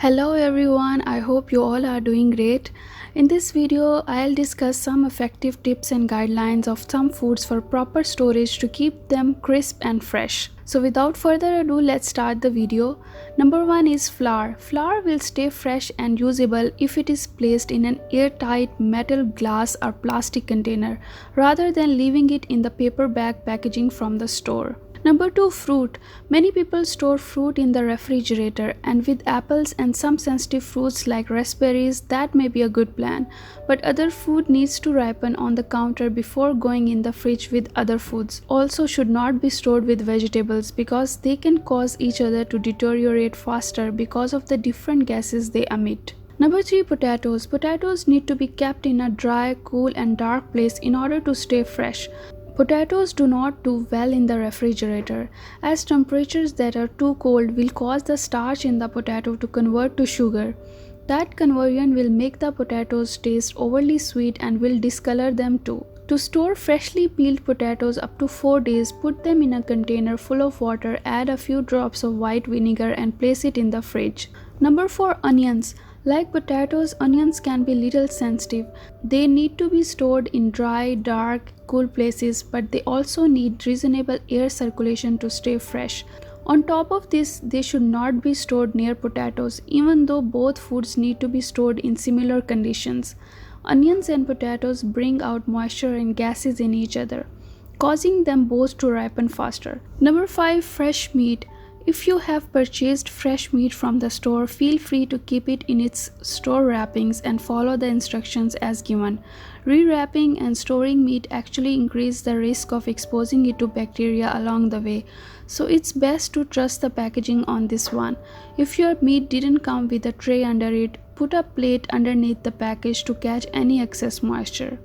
Hello everyone, I hope you all are doing great. In this video, I'll discuss some effective tips and guidelines of some foods for proper storage to keep them crisp and fresh. So without further ado, let's start the video. Number 1 is flour. Flour will stay fresh and usable if it is placed in an airtight metal, glass or plastic container rather than leaving it in the paper bag packaging from the store. Number 2, fruit. Many people store fruit in the refrigerator, and with apples and some sensitive fruits like raspberries, that may be a good plan. But other food needs to ripen on the counter before going in the fridge with other foods. Also should not be stored with vegetables because they can cause each other to deteriorate faster because of the different gases they emit. Number 3, potatoes. Potatoes need to be kept in a dry, cool and dark place in order to stay fresh. Potatoes do not do well in the refrigerator, as temperatures that are too cold will cause the starch in the potato to convert to sugar. That conversion will make the potatoes taste overly sweet and will discolor them too. To store freshly peeled potatoes up to 4 days, put them in a container full of water, add a few drops of white vinegar and place it in the fridge. Number 4, onions. Like potatoes, onions can be little sensitive. They need to be stored in dry, dark, cool places, but they also need reasonable air circulation to stay fresh. On top of this, they should not be stored near potatoes, even though both foods need to be stored in similar conditions. Onions and potatoes bring out moisture and gases in each other, causing them both to ripen faster. Number 5, fresh meat. If you have purchased fresh meat from the store, feel free to keep it in its store wrappings and follow the instructions as given. Rewrapping and storing meat actually increase the risk of exposing it to bacteria along the way, so it's best to trust the packaging on this one. If your meat didn't come with a tray under it, put a plate underneath the package to catch any excess moisture.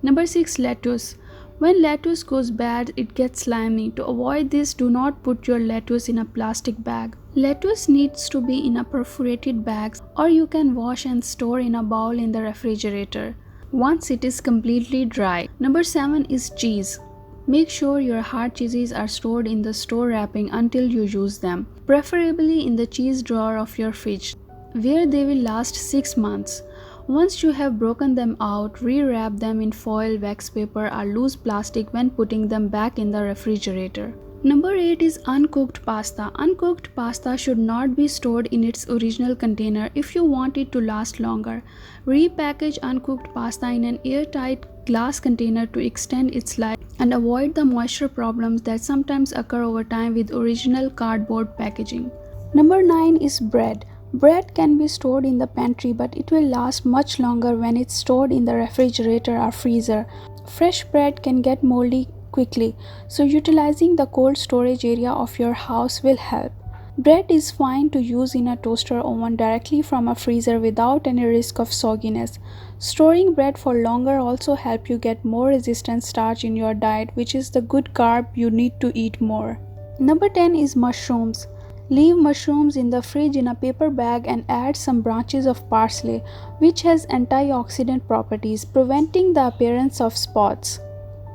Number 6, lettuce. When lettuce goes bad, it gets slimy. To avoid this, do not put your lettuce in a plastic bag. Lettuce needs to be in a perforated bag, or you can wash and store in a bowl in the refrigerator once it is completely dry. Number 7 is cheese. Make sure your hard cheeses are stored in the store wrapping until you use them, preferably in the cheese drawer of your fridge, where they will last 6 months. Once you have broken them out, rewrap them in foil, wax paper or loose plastic when putting them back in the refrigerator. Number 8 is uncooked pasta. Uncooked pasta should not be stored in its original container if you want it to last longer. Repackage uncooked pasta in an airtight glass container to extend its life and avoid the moisture problems that sometimes occur over time with original cardboard packaging. Number 9 is bread. Bread can be stored in the pantry, but it will last much longer when it's stored in the refrigerator or freezer. Fresh bread can get moldy quickly, so utilizing the cold storage area of your house will help. Bread is fine to use in a toaster oven directly from a freezer without any risk of sogginess. Storing bread for longer also helps you get more resistant starch in your diet, which is the good carb you need to eat more. Number 10 is mushrooms. Leave mushrooms in the fridge in a paper bag and add some branches of parsley, which has antioxidant properties, preventing the appearance of spots.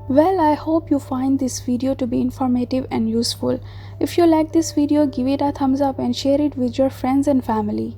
Well, I hope you find this video to be informative and useful. If you like this video, give it a thumbs up and share it with your friends and family.